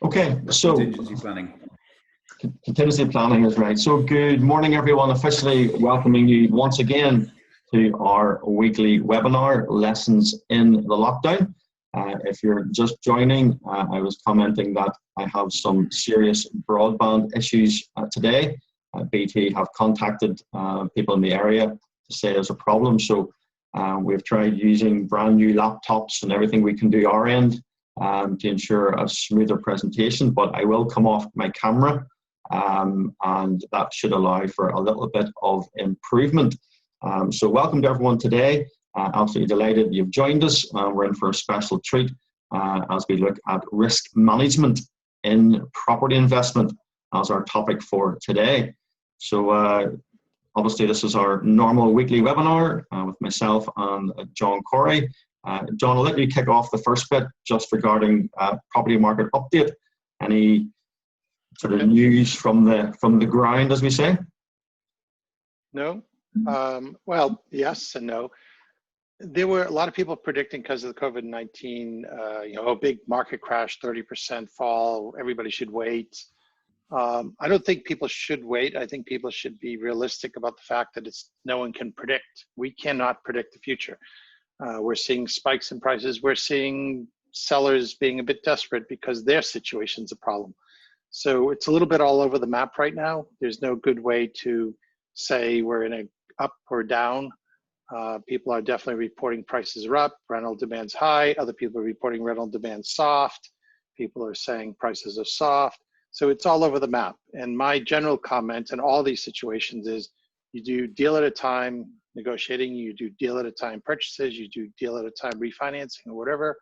Okay, so contingency planning. Contingency planning is right. So good morning, everyone. Officially welcoming you once again to our weekly webinar, Lessons in the Lockdown. If you're just joining, I was commenting that I have some serious broadband issues today. BT have contacted people in the area to say there's a problem. So we've tried using brand new laptops and everything we can do our end to ensure a smoother presentation, but I will come off my camera and that should allow for a little bit of improvement. So welcome to everyone today. Absolutely delighted you've joined us. We're in for a special treat as we look at risk management in property investment as our topic for today. So obviously this is our normal weekly webinar with myself and John Corey. John, I'll let you kick off the first bit just regarding property market update. Any sort of news from the ground, as we say? No. Well, yes and no. There were a lot of people predicting because of the COVID-19, a big market crash, 30% fall. Everybody should wait. I don't think people should wait. I think people should be realistic about the fact that no one can predict. We cannot predict the future. We're seeing spikes in prices. We're seeing sellers being a bit desperate because their situation's a problem. So it's a little bit all over the map right now. There's no good way to say we're in a up or down. People are definitely reporting prices are up, rental demand's high. Other people are reporting rental demand soft. People are saying prices are soft. So it's all over the map. And my general comment in all these situations is you do deal at a time negotiating, you do deal at a time purchases, you do deal at a time refinancing or whatever.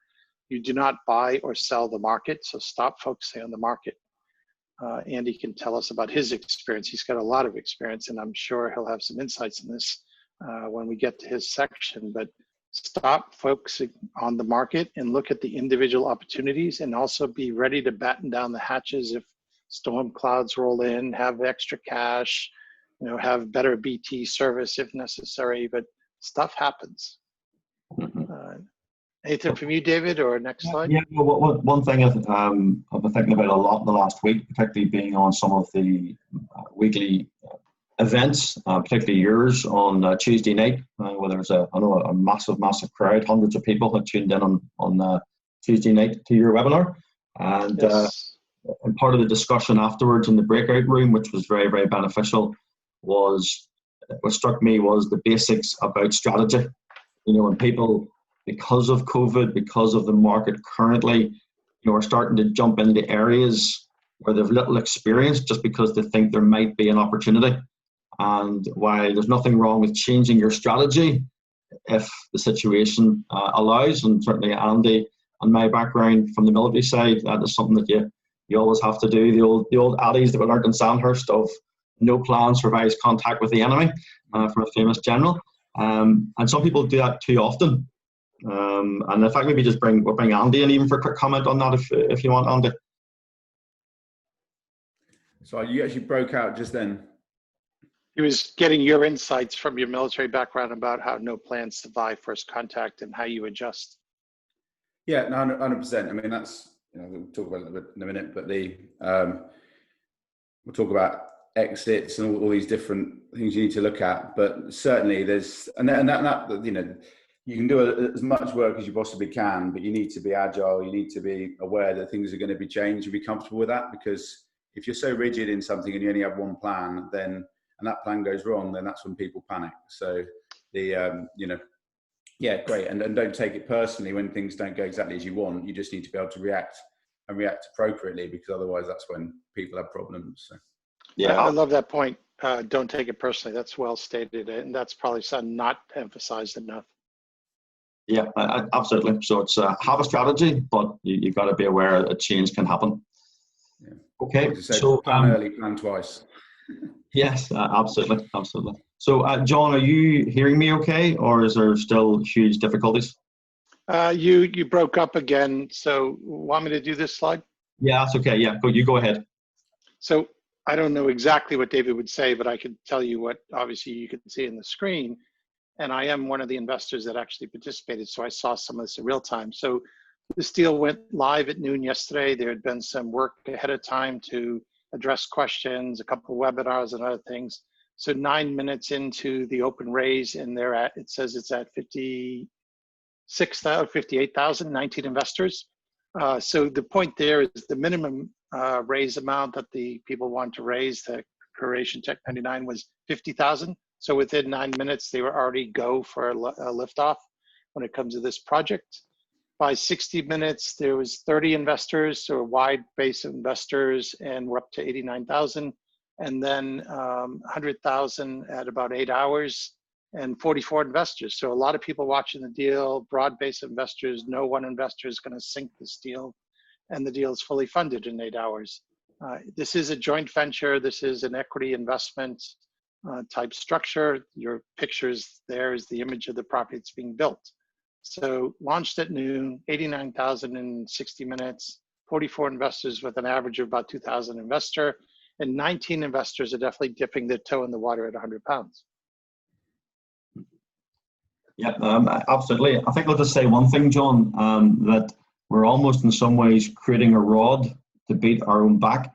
You do not buy or sell the market, so stop focusing on the market. Andy can tell us about his experience. He's got a lot of experience, and I'm sure he'll have some insights in this when we get to his section. But stop focusing on the market and look at the individual opportunities, and also be ready to batten down the hatches if storm clouds roll in, have extra cash, have better BT service if necessary, but stuff happens. Anything from you, David, or next slide? Yeah, well, one thing I've been thinking about a lot in the last week, particularly being on some of the weekly events, particularly yours on Tuesday night, where there's a massive crowd, hundreds of people have tuned in on Tuesday night to your webinar. And, yes. And part of the discussion afterwards in the breakout room, which was very, very beneficial, was what struck me was the basics about strategy. When people, because of COVID, because of the market currently, are starting to jump into areas where they've little experience just because they think there might be an opportunity. And while there's nothing wrong with changing your strategy if the situation allows, and certainly Andy and my background from the military side, that is something that you always have to do. The old adage that we learned in Sandhurst of no plan survives contact with the enemy, from a famous general. And some people do that too often. And in fact, maybe just we'll bring Andy in even for a quick comment on that if you want, Andy. So you actually broke out just then. He was getting your insights from your military background about how no plans survive first contact and how you adjust. Yeah, no, 100%. I mean, that's, we'll talk about it a little bit in a minute, but we'll talk about exits and all these different things you need to look at. But certainly there's, and that you can do as much work as you possibly can, but you need to be agile. You need to be aware that things are going to be changed and be comfortable with that, because if you're so rigid in something and you only have one plan, and that plan goes wrong, then that's when people panic. So yeah, great. And don't take it personally when things don't go exactly as you want. You just need to be able to react appropriately, because otherwise that's when people have problems. So. Yeah, I love that point. Don't take it personally. That's well stated, and that's probably something not emphasized enough. Yeah, absolutely. So it's have a strategy, but you've got to be aware that change can happen. Yeah. Okay, so plan early, plan twice. Yes, absolutely. So, John, are you hearing me okay, or is there still huge difficulties? You broke up again, so want me to do this slide? Yeah, that's okay. Yeah, you go ahead. So I don't know exactly what David would say, but I can tell you what obviously you can see in the screen. And I am one of the investors that actually participated, so I saw some of this in real time. So This deal went live at noon yesterday. There had been some work ahead of time to address questions, a couple of webinars and other things. So 9 minutes into the open raise, and it says it's at 58,000, 19 investors. So the point there is the minimum raise amount that the people want to raise, the Croatian Tech 99, was 50,000. So within 9 minutes, they were already go for a liftoff when it comes to this project. By 60 minutes, there was 30 investors, so a wide base of investors, and we're up to 89,000. And then 100,000 at about 8 hours, and 44 investors. So a lot of people watching the deal, broad base of investors. No one investor is going to sink this deal, and the deal is fully funded in 8 hours. This is a joint venture. This is an equity investment type structure. Your pictures there is the image of the property that's being built. So launched at noon, 89,000 in 60 minutes, 44 investors with an average of about 2,000 investor, and 19 investors are definitely dipping their toe in the water at 100 pounds. Yeah, absolutely. I think I'll just say one thing, John, that we're almost in some ways creating a rod to beat our own back,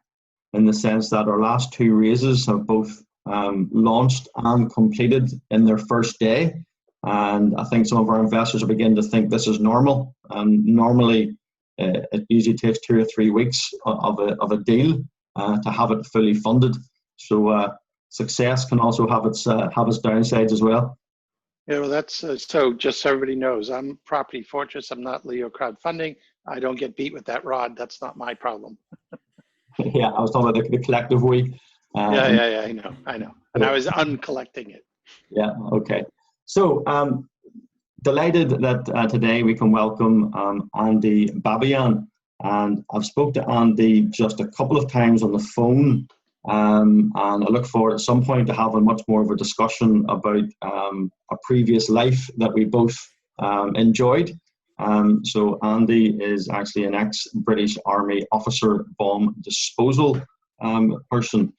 in the sense that our last two raises have both launched and completed in their first day. And I think some of our investors are beginning to think this is normal. Normally, it usually takes 2 or 3 weeks of a deal to have it fully funded. So success can also have its downsides as well. Yeah, well, that's so just so everybody knows, I'm Property Fortress. I'm not Leo Crowdfunding. I don't get beat with that rod. That's not my problem. Yeah, I was talking about the collective we. Yeah, I know. And I was uncollecting it. Yeah, okay. So delighted that today we can welcome Andy Babbayan. And I've spoke to Andy just a couple of times on the phone, and I look forward at some point to having much more of a discussion about a previous life that we both enjoyed. So Andy is actually an ex-British Army officer bomb disposal person.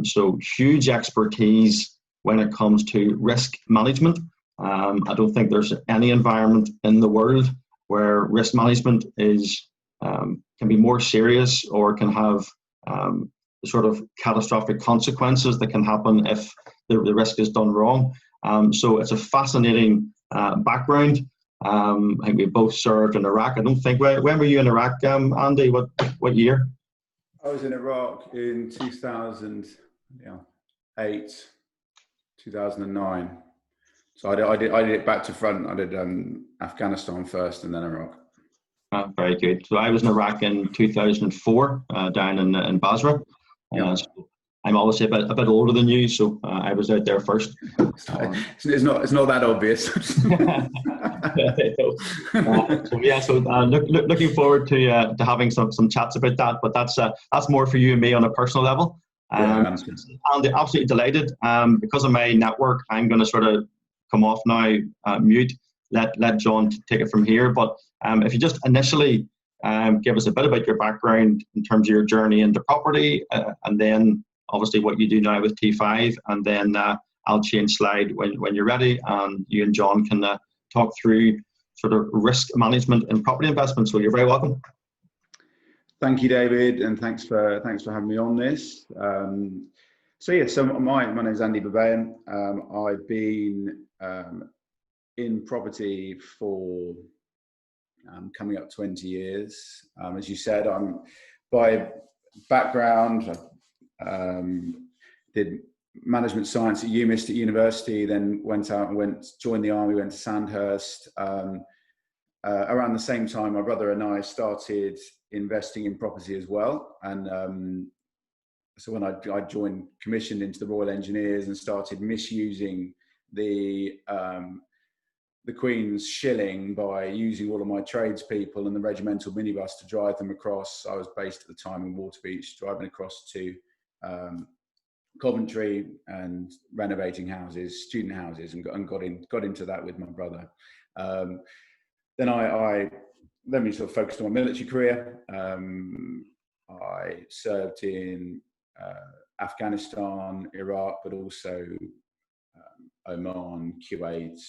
So huge expertise when it comes to risk management. I don't think there's any environment in the world where risk management is can be more serious or can have the sort of catastrophic consequences that can happen if the risk is done wrong. So it's a fascinating background. I think we both served in Iraq. I don't think, when were you in Iraq, Andy? What year? I was in Iraq in 2008, 2009. So I did it back to front. I did Afghanistan first and then Iraq. Very good. So I was in Iraq in 2004, down in Basra. So I'm obviously a bit older than you, so I was out there first. It's not that obvious. Looking forward to having some chats about that. But that's more for you and me on a personal level. I'm absolutely delighted. Because of my network, I'm going to sort of come off now, mute. Let John take it from here. But if you just initially give us a bit about your background in terms of your journey into property, and then obviously what you do now with T5, and then I'll change slide when you're ready, and you and John can talk through sort of risk management in property investment. So you're very welcome. Thank you, David, and thanks for having me on this. So my name is Andy Babbayan. I've been in property for coming up 20 years. As you said, I'm by background, did management science at UMIST at university, then went out and joined the army, went to Sandhurst. Around the same time, my brother and I started investing in property as well. And so when I joined, commissioned into the Royal Engineers and started misusing the Queen's shilling by using all of my tradespeople and the regimental minibus to drive them across. I was based at the time in Waterbeach, driving across to Coventry and renovating houses, student houses, and got into that with my brother. Then we sort of focused on my military career. I served in Afghanistan, Iraq, but also Oman, Kuwait,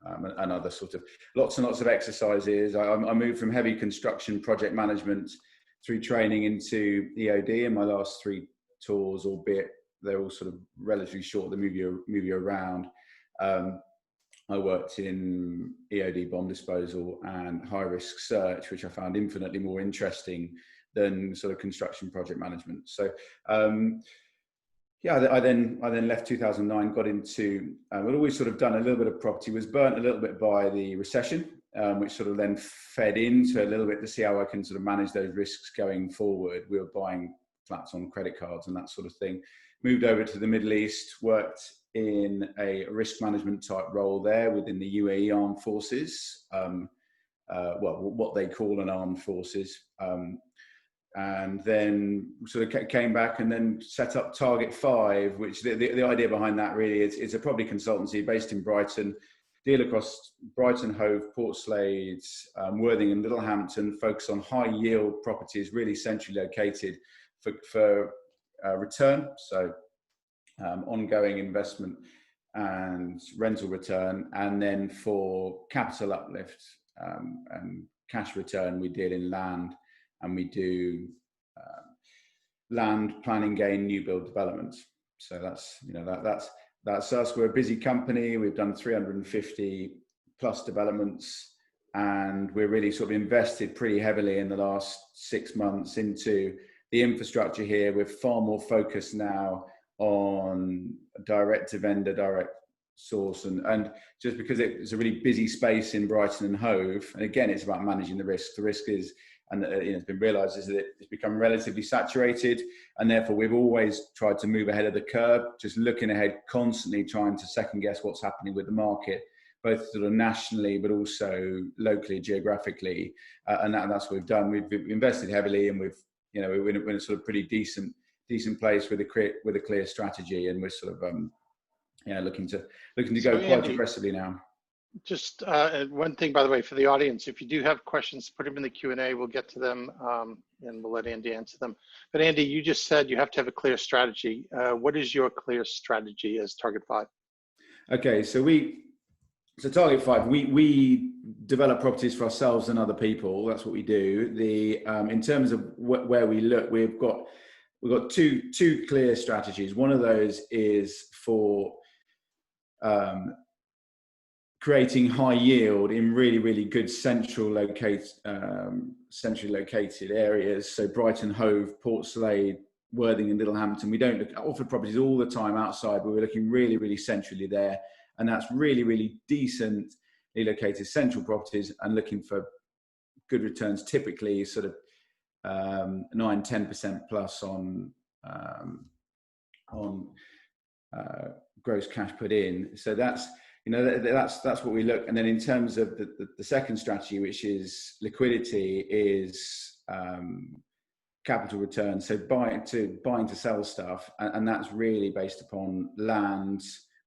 and other sort of lots and lots of exercises. I moved from heavy construction project management through training into EOD in my last 3 tours, albeit they're all sort of relatively short. They move you around. I worked in EOD bomb disposal and high risk search, which I found infinitely more interesting than sort of construction project management. So yeah, I then left 2009, got into, I'd always sort of done a little bit of property, was burnt a little bit by the recession, which sort of then fed into a little bit to see how I can sort of manage those risks going forward. We were buying flats on credit cards and that sort of thing. Moved over to the Middle East, worked in a risk management type role there within the UAE Armed Forces, well, what they call an armed forces. And then sort of came back and then set up Target 5, which the idea behind that really is it's a property consultancy based in Brighton, deal across Brighton, Hove, Portslade, Worthing and Littlehampton, focus on high yield properties, really centrally located for return. So ongoing investment and rental return. And then for capital uplift and cash return, we deal in land. And we do land planning gain, new build developments. So that's, you know, that's us. We're a busy company. We've done 350 plus developments, and we're really sort of invested pretty heavily in the last 6 months into the infrastructure here. We're far more focused now on direct to vendor, direct source, and just because it's a really busy space in Brighton and Hove, and again, it's about managing the risk. The risk is, and you know, it's been realised, is that it's become relatively saturated, and therefore we've always tried to move ahead of the curve, just looking ahead, constantly trying to second guess what's happening with the market, both sort of nationally but also locally, geographically, and that's what we've done. We've invested heavily, and we've, you know, we're in a sort of pretty decent place with a clear strategy, and we're sort of yeah, looking to go quite aggressively now. Just one thing, by the way, for the audience, if you do have questions, put them in the Q&A. We'll get to them, and we'll let Andy answer them. But Andy, you just said you have to have a clear strategy. What is your clear strategy as Target 5? Okay, so Target 5, we develop properties for ourselves and other people. That's what we do. In terms of where we look, we've got two clear strategies. One of those is for creating high yield in really, really good centrally located areas. So Brighton, Hove, Portslade, Worthing and Littlehampton. We don't offer properties all the time outside, but we're looking really, really centrally there. And that's really, really decently located central properties and looking for good returns, typically sort of 9-10% plus on gross cash put in. So that's, you know, that's what we look. And then in terms of the second strategy, which is liquidity, is capital return. So buying to sell stuff, and that's really based upon land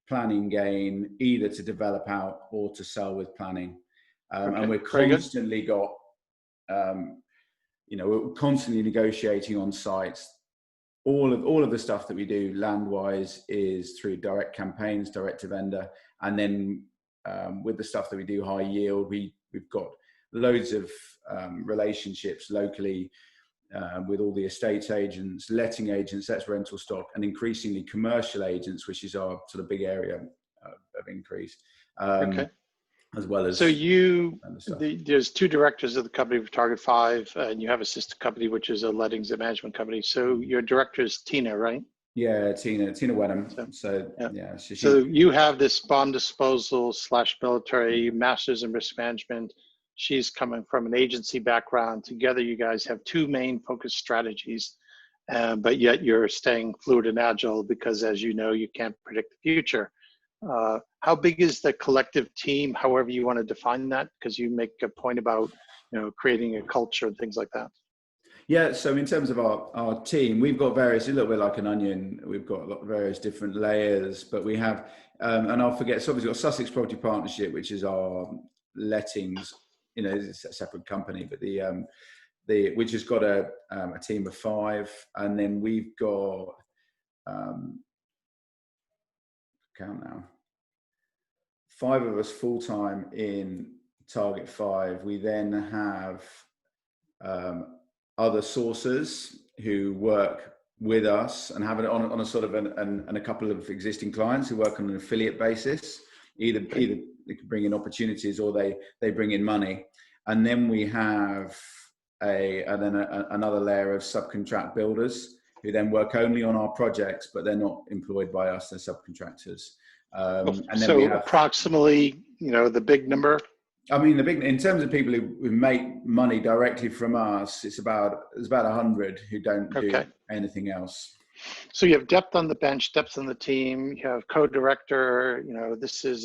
planning gain, either to develop out or to sell with planning. Okay, and we're constantly got, you know, we're constantly negotiating on sites. All of the stuff that we do land-wise is through direct campaigns, direct to vendor, and then with the stuff that we do high yield, we've got loads of relationships locally with all the estate agents, letting agents, that's rental stock, and increasingly commercial agents, which is our sort of big area of increase. Okay. As well as, so there's two directors of the company for Target 5, and you have a sister company, which is a lettings and management company. So your director is Tina, right? Yeah, Tina Wenham. So yeah. So you have this bomb disposal / military masters in risk management. She's coming from an agency background. Together, you guys have two main focus strategies, but yet you're staying fluid and agile because, as you know, you can't predict the future. How big is the collective team, however you want to define that? Because you make a point about, you know, creating a culture and things like that. Yeah, so in terms of our team, we've got various, a little bit like an onion, we've got various different layers, but we have, and I'll forget, so obviously we've got Sussex Property Partnership, which is our lettings, you know, it's a separate company, but which has got a team of 5, and then we've got, count now, 5 of us full-time in Target 5. We then have other sources who work with us and have it on a sort of and a couple of existing clients who work on an affiliate basis. Either they can bring in opportunities or they bring in money. And then we have another layer of subcontract builders who then work only on our projects, but they're not employed by us, they're subcontractors. And then so we have approximately, the big number. I mean, in terms of people who make money directly from us, there's about 100 who don't do anything else. So you have depth on the bench, depth on the team. You have co-director. This is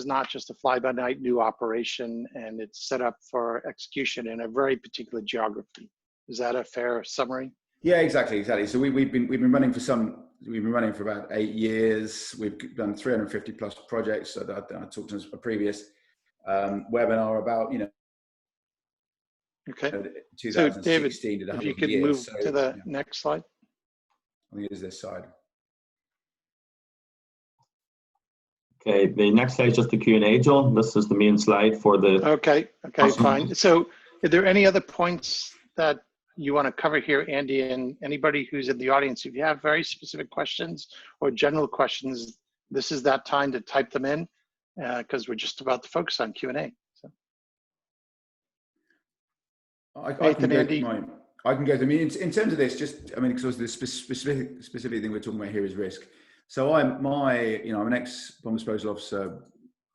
not just a fly-by-night new operation, and it's set up for execution in a very particular geography. Is that a fair summary? Yeah, exactly. So we've been running for about 8 years. We've done 350 plus projects. So I talked to a previous webinar about, Okay. 2016 so David, to 100 if you could years. move to the next slide. I think it is this side. Okay, the next slide is just the Q&A, John. This is the main slide for the... Okay, fine. So are there any other points that you want to cover here, Andy, and anybody who's in the audience? If you have very specific questions or general questions, this is that time to type them in because we're just about to focus on Q&A. So. I can go. I mean, in terms of this, because the specific thing we're talking about here is risk. So I'm an ex-bomb disposal officer,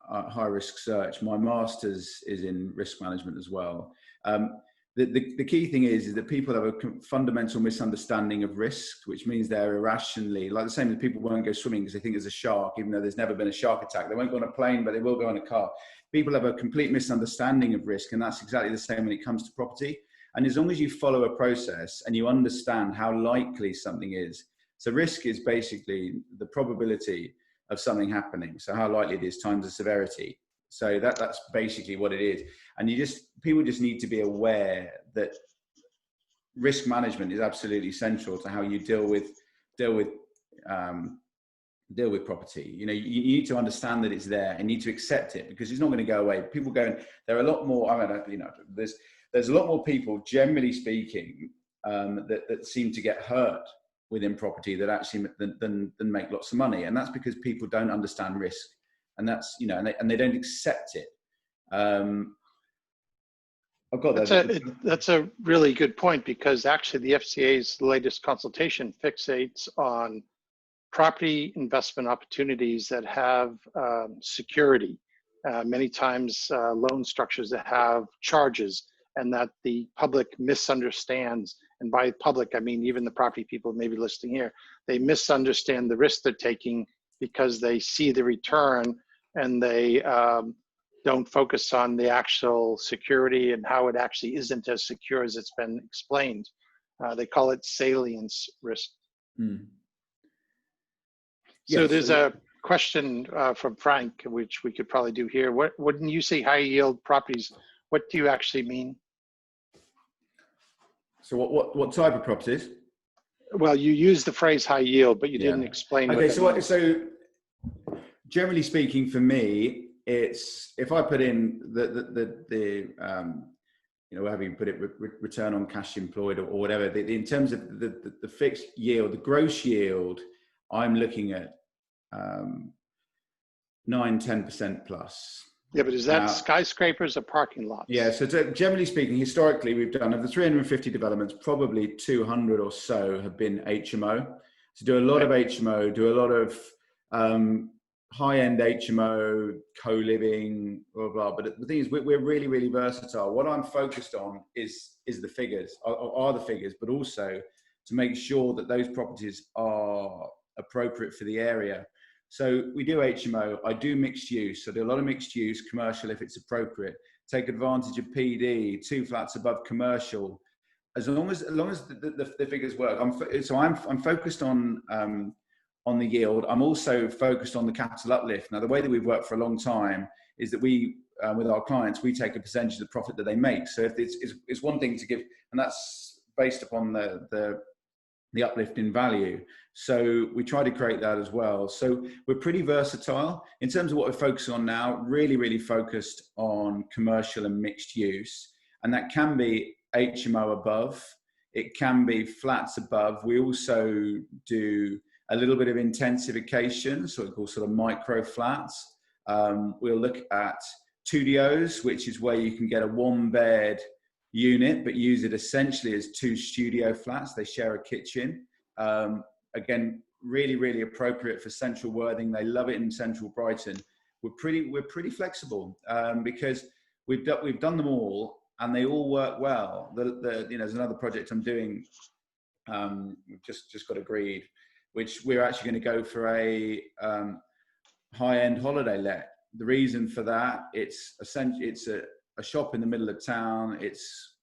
high risk search. My master's is in risk management as well. The key thing is that people have a fundamental misunderstanding of risk, which means they're irrationally, like the same as people won't go swimming because they think there's a shark, even though there's never been a shark attack. They won't go on a plane, but they will go on a car. People have a complete misunderstanding of risk, and that's exactly the same when it comes to property. And as long as you follow a process and you understand how likely something is, so risk is basically the probability of something happening. So how likely it is times the severity. So that's basically what it is. And people just need to be aware that risk management is absolutely central to how you deal with property. You need to understand that it's there and need to accept it because it's not going to go away. People there are a lot more, there's a lot more people, generally speaking, that seem to get hurt within property that actually than make lots of money. And that's because people don't understand risk. And that's, and they don't accept it. I've got that. That's a really good point because actually the FCA's latest consultation fixates on property investment opportunities that have security. Many times loan structures that have charges and that the public misunderstands. And by public, I mean even the property people maybe listening here, they misunderstand the risk they're taking because they see the return and they don't focus on the actual security and how it actually isn't as secure as it's been explained. They call it salience risk. Mm. So there's a question from Frank, which we could probably do here. When you say high yield properties, what do you actually mean? So what type of properties? Well, you used the phrase high yield, but you didn't explain. Okay, so generally speaking, for me, it's if I put in whatever you put it, return on cash employed or whatever. In terms of the fixed yield, the gross yield, I'm looking at 9-10% plus. Yeah, but is that skyscrapers or parking lots? Yeah, so generally speaking, historically, we've done of the 350 developments, probably 200 or so have been HMO. So do a lot of HMO, do a lot of high-end HMO, co-living, blah, blah. But the thing is, we're really, really versatile. What I'm focused on is the figures, are the figures, but also to make sure that those properties are appropriate for the area. So we do HMO, I do mixed use. So I do a lot of mixed use, commercial if it's appropriate. Take advantage of PD, 2 flats above commercial. As long as the figures work. I'm focused on the yield. I'm also focused on the capital uplift. Now, the way that we've worked for a long time is that we, with our clients, we take a percentage of the profit that they make. So if it's one thing to give, and that's based upon the the uplift in value. So we try to create that as well. So we're pretty versatile in terms of what we're focusing on now, really focused on commercial and mixed use. And that can be HMO above, it can be flats above. We also do a little bit of intensification, so we call sort of micro flats. We'll look at studios, which is where you can get a 1-bed unit, but use it essentially as 2 studio flats. They share a kitchen. Again, really appropriate for Central Worthing. They love it in Central Brighton. We're pretty flexible because we've done them all, and they all work well. There's another project I'm doing. We've just got agreed, which we're actually going to go for a high-end holiday let. The reason for that, it's essentially a shop in the middle of town. It's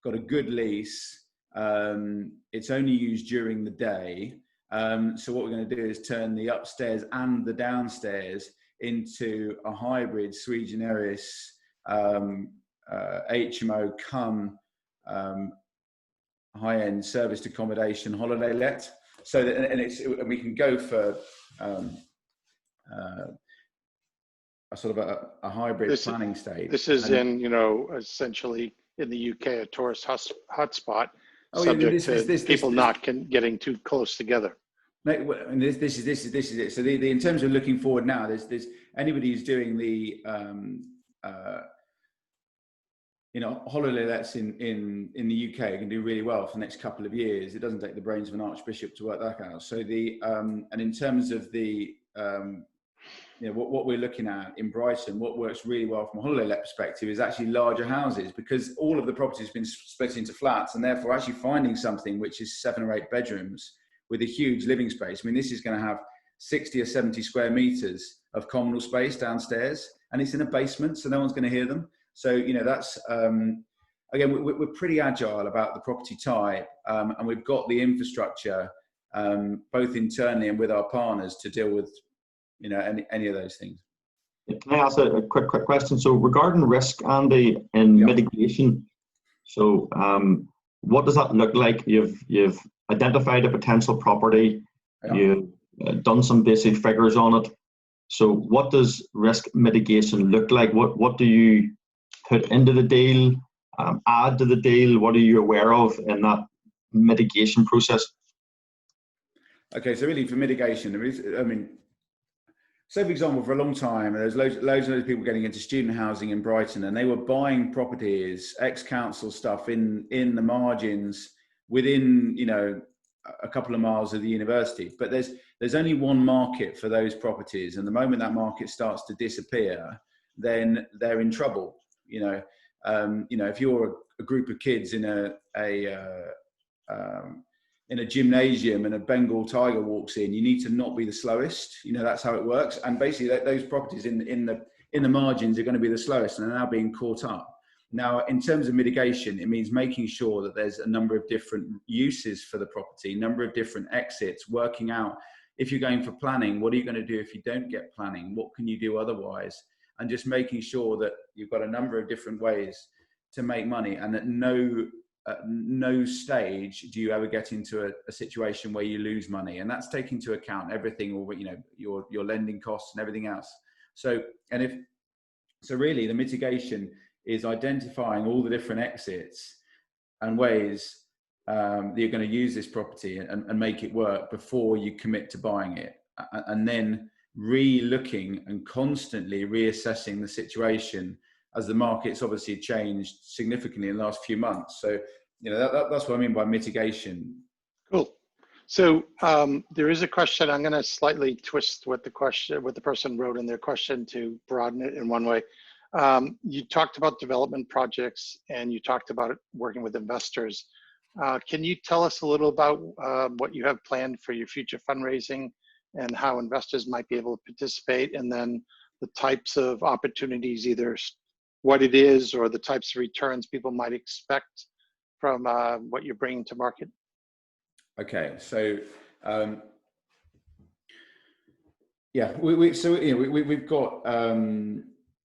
got a good lease. It's only used during the day. So what we're going to do is turn the upstairs and the downstairs into a hybrid sui generis HMO cum high-end serviced accommodation holiday let. So that, and we can go for a sort of a hybrid planning stage. This is essentially in the UK, a tourist hotspot, subject to people not getting too close together. No, and this is it. So in terms of looking forward now, there's anybody who's doing the holiday lets in the UK can do really well for the next couple of years. It doesn't take the brains of an archbishop to work that out. So and in terms of the what we're looking at in Brighton, what works really well from a holiday let perspective is actually larger houses, because all of the property has been split into flats, and therefore actually finding something which is 7 or 8 bedrooms with a huge living space. I mean, this is going to have 60 or 70 square meters of communal space downstairs, and it's in a basement, so no one's going to hear them. So, that's, again, we're pretty agile about the property type, and we've got the infrastructure, both internally and with our partners, to deal with, any of those things. Can I ask a quick question? So regarding risk, Andy, in mitigation, so what does that look like? You've identified a potential property, you've done some basic figures on it. So what does risk mitigation look like? What do you put into the deal, add to the deal? What are you aware of in that mitigation process? Okay, so really for mitigation, there is, say for example, for a long time, there's loads of people getting into student housing in Brighton, and they were buying properties, ex-council stuff in the margins within, a couple of miles of the university. But there's only one market for those properties, and the moment that market starts to disappear, then they're in trouble. If you're a group of kids in a gymnasium and a Bengal tiger walks in, you need to not be the slowest. That's how it works. And basically, those properties in the margins are going to be the slowest, and are now being caught up. Now, in terms of mitigation, it means making sure that there's a number of different uses for the property, number of different exits, working out if you're going for planning, what are you going to do if you don't get planning? What can you do otherwise? And just making sure that you've got a number of different ways to make money, and at no stage do you ever get into a situation where you lose money. And that's taking into account everything, or your lending costs and everything else. So really the mitigation is identifying all the different exits and ways that you're going to use this property and make it work before you commit to buying it, and then re-looking and constantly reassessing the situation as the market's obviously changed significantly in the last few months. So that's what I mean by mitigation. Cool. So there is a question. I'm going to slightly twist what the person wrote in their question to broaden it in one way. You talked about development projects, and you talked about working with investors. Can you tell us a little about what you have planned for your future fundraising, and how investors might be able to participate, and then the types of opportunities, either what it is or the types of returns people might expect from what you're bringing to market? Okay, so we've got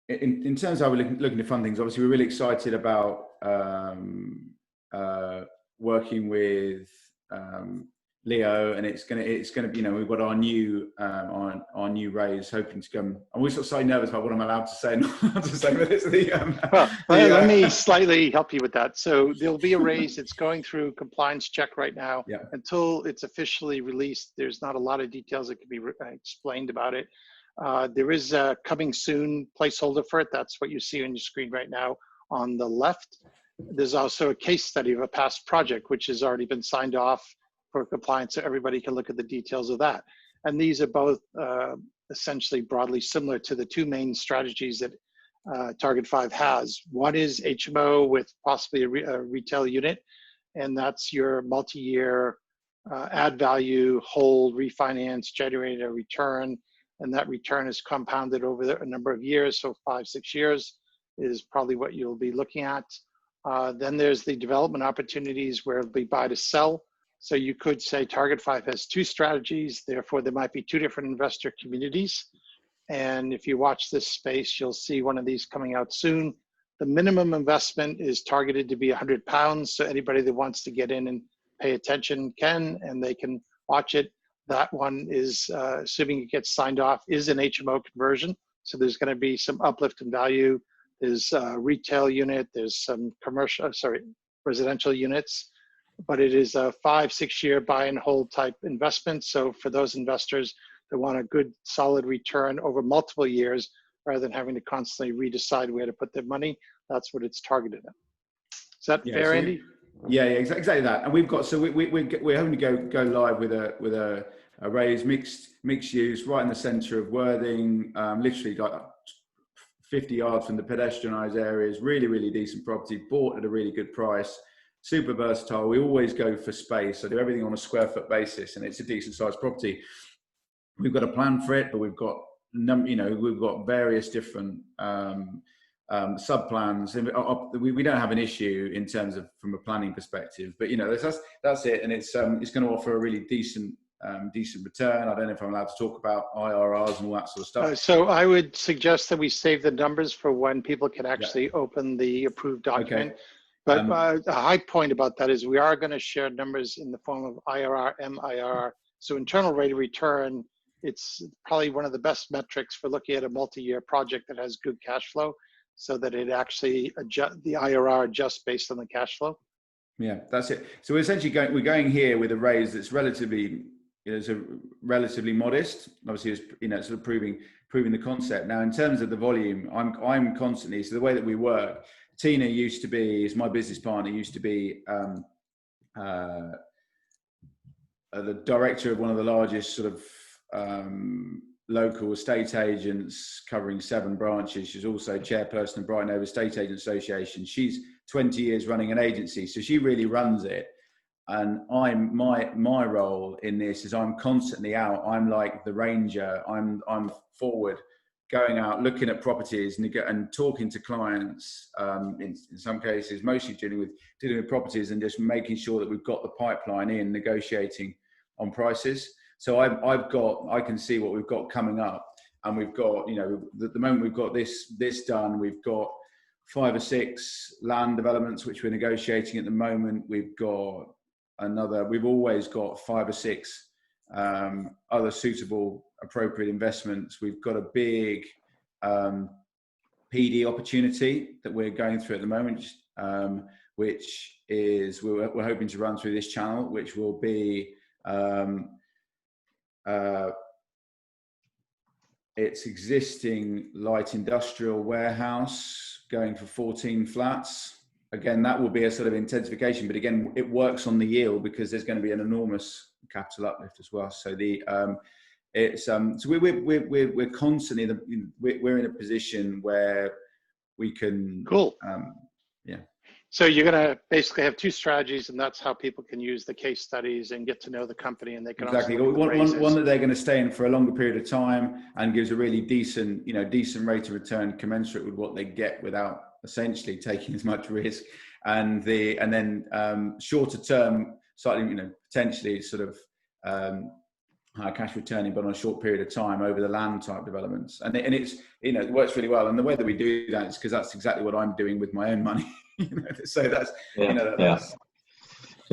in terms of how we're looking to fund things. Obviously, we're really excited about working with Leo, and it's gonna you know, we've got our new raise hoping to come. I'm always sort of slightly nervous about what I'm allowed to say and not allowed to say, but it's let me slightly help you with that. So there'll be a raise. It's going through compliance check right now. Yeah. Until it's officially released, there's not a lot of details that can be explained about it. There is a coming soon placeholder for it. That's what you see on your screen right now on the left. There's also a case study of a past project, which has already been signed off for compliance, so everybody can look at the details of that. And these are both essentially broadly similar to the two main strategies that Target 5 has. One is HMO with possibly a retail unit, and that's your multi-year add value, hold, refinance, generate a return, and that return is compounded over a number of years, so 5-6 years is probably what you'll be looking at. Then there's the development opportunities where it'll be buy to sell. So you could say Target 5 has two strategies, therefore there might be two different investor communities. And if you watch this space, you'll see one of these coming out soon. The minimum investment is targeted to be £100. So anybody that wants to get in and pay attention can, and they can watch it. That one is, assuming it gets signed off, is an HMO conversion. So there's going to be some uplift in value. There's a retail unit, there's some residential units, but it is a 5-6 year buy and hold type investment. So for those investors that want a good solid return over multiple years, rather than having to constantly redecide where to put their money, that's what it's targeted at. Is that fair, Andy? Yeah, exactly that. And we've got, so we're having to go live with a raise mixed use right in the centre of Worthing, literally like 50 yards from the pedestrianised areas. Really decent property, bought at a really good price. Super versatile. We always go for space. I do everything on a square foot basis, and it's a decent sized property. We've got a plan for it, but we've got we've got various different sub plans. We don't have an issue in terms of from a planning perspective. But that's it, and it's going to offer a really decent return. I don't know if I'm allowed to talk about IRRs and all that sort of stuff. So I would suggest that we save the numbers for when people can actually open the approved document. Okay. But a high point about that is we are going to share numbers in the form of IRR, MIR. So internal rate of return, it's probably one of the best metrics for looking at a multi-year project that has good cash flow, so that it actually the IRR adjusts based on the cash flow. Yeah, that's it. So we're essentially going here with a raise that's relatively modest. Obviously, it's sort of proving the concept. Now, in terms of the volume, I'm constantly, so the way that we work, Tina is my business partner, used to be the director of one of the largest sort of local estate agents covering 7 branches. She's also chairperson of Brighton Hove Estate Agent Association. She's 20 years running an agency, so she really runs it. And my role in this is I'm constantly out. I'm like the ranger. I'm forward, going out, looking at properties and talking to clients. In some cases, mostly dealing with properties and just making sure that we've got the pipeline in, negotiating on prices. So I can see what we've got coming up, and we've got the moment we've got this done, we've got 5 or 6 land developments which we're negotiating at the moment. We've always got 5 or 6 other suitable, appropriate investments. We've got a big PD opportunity that we're going through at the moment, which is we're hoping to run through this channel, which will be its existing light industrial warehouse going for 14 flats. Again, that will be a sort of intensification, but again, it works on the yield because there's going to be an enormous capital uplift as well. So so we're constantly we're in a position where we can. Cool. Yeah. So you're going to basically have 2 strategies, and that's how people can use the case studies and get to know the company, and they can exactly also one that they're going to stay in for a longer period of time and gives a really decent rate of return commensurate with what they get without essentially taking as much risk, and then shorter term, slightly potentially sort of higher cash returning, but on a short period of time over the land type developments, and it's it works really well. And the way that we do that is because that's exactly what I'm doing with my own money. So that's that's.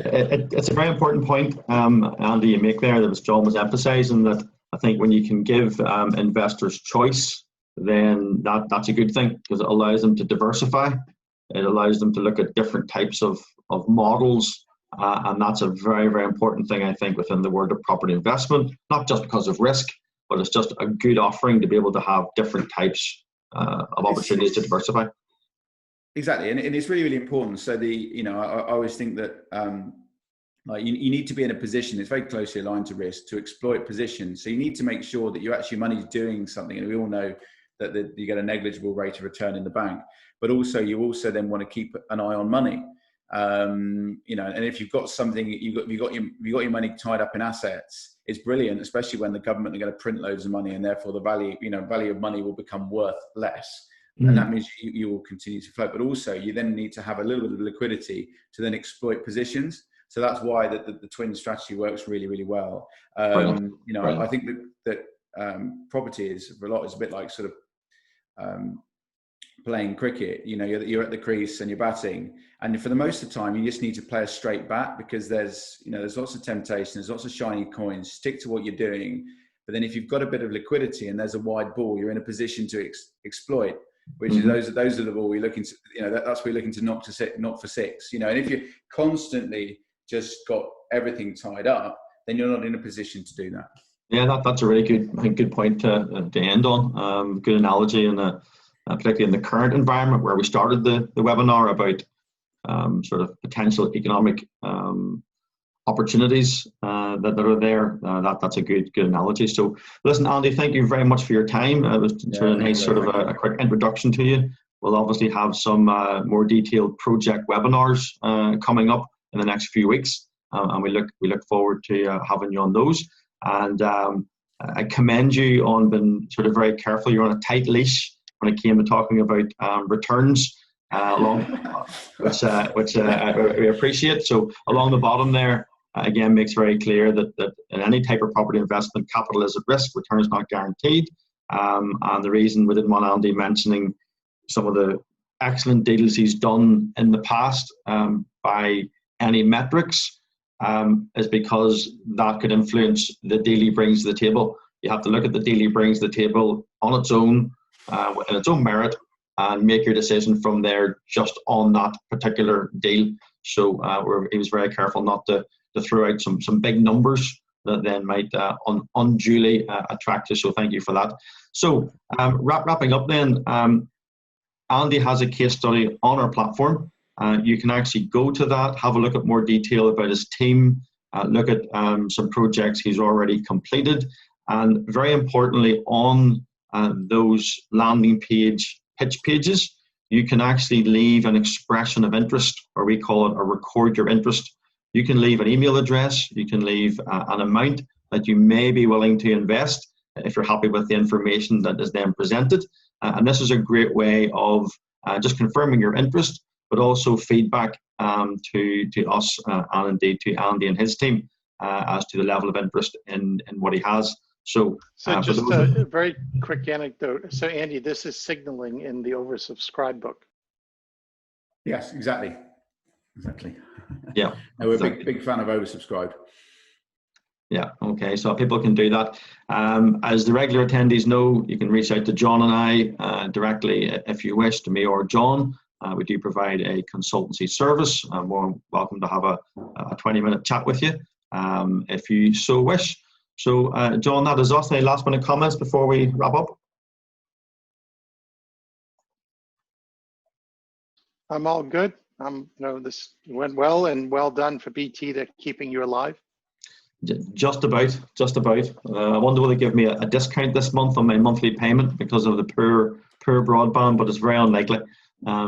It's a very important point, Andy, you make there, that John was emphasising, that I think when you can give investors choice, then that's a good thing, because it allows them to diversify. It allows them to look at different types of models, and that's a very, very important thing, I think, within the world of property investment, not just because of risk, but it's just a good offering to be able to have different types of opportunities to diversify. Exactly, and it's really, really important. So I always think that like you need to be in a position, it's very closely aligned to risk, to exploit positions. So you need to make sure that your money's doing something, and we all know that you get a negligible rate of return in the bank, but also you also then want to keep an eye on money. And if you've got something, you've got your money tied up in assets, it's brilliant, especially when the government are going to print loads of money, and therefore the value of money will become worth less. And that means you will continue to float, but also you then need to have a little bit of liquidity to then exploit positions. So that's why the twin strategy works really, really well. I think that property is for a lot, is a bit like sort of playing cricket. You're at the crease and you're batting, and for the most of the time you just need to play a straight bat, because there's lots of temptation, there's lots of shiny coins. Stick to what you're doing, but then if you've got a bit of liquidity and there's a wide ball, you're in a position to exploit. Which is those are the ball we're looking to, that's what we're looking to knock for six. And if you constantly just got everything tied up, then you're not in a position to do that. Yeah, that's a really good point to end on. Good analogy, and particularly in the current environment where we started the webinar about sort of potential economic opportunities that are there. That's a good analogy. So listen, Andy, thank you very much for your time. It was a nice sort of a quick introduction to you. We'll obviously have some more detailed project webinars coming up in the next few weeks, and we look forward to having you on those. And I commend you on being sort of very careful. You're on a tight leash when it came to talking about returns. Which we appreciate. So along the bottom there, again, makes very clear that in any type of property investment, capital is at risk, return is not guaranteed. And the reason we didn't want Andy mentioning some of the excellent deals he's done in the past by any metrics is because that could influence the deal he brings to the table. You have to look at the deal he brings to the table on its own, in its own merit, and make your decision from there just on that particular deal. So he was very careful not to throw out some big numbers that then might unduly attract you. So thank you for that. So wrapping up then, Andy has a case study on our platform. You can actually go to that, have a look at more detail about his team, look at some projects he's already completed, and very importantly, on those landing page pitch pages, you can actually leave an expression of interest, or we call it a record your interest. You can leave an email address, you can leave an amount that you may be willing to invest if you're happy with the information that is then presented. And this is a great way of just confirming your interest, but also feedback to us and indeed to Andy and his team as to the level of interest in what he has. So just a very quick anecdote. So Andy, this is signaling in the oversubscribed book. Yes, exactly. Yeah. No, we're a big fan of oversubscribed. Yeah, okay, so people can do that. As the regular attendees know, you can reach out to John and I directly if you wish, to me or John. We do provide a consultancy service. We're welcome to have a 20-minute chat with you if you so wish. So, John, that is us. Any last minute comments before we wrap up? I'm all good. This went well, and well done for BT to keeping you alive. Just about. I wonder will they give me a discount this month on my monthly payment because of the poor broadband, but it's very unlikely.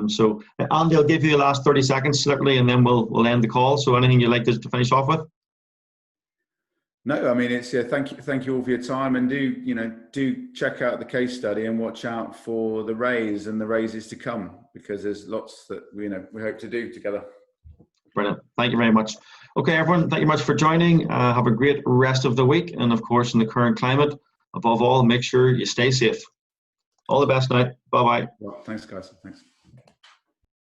So, Andy, I'll give you the last 30 seconds, certainly, and then we'll end the call. So, anything you'd like to finish off with? No, I mean, it's thank you all for your time, and do check out the case study and watch out for the raise and the raises to come, because there's lots that we hope to do together. Brilliant. Thank you very much. Okay, everyone, thank you much for joining. Have a great rest of the week, and of course, in the current climate, above all, make sure you stay safe. All the best now. Bye-bye. Well, thanks, guys. Thanks.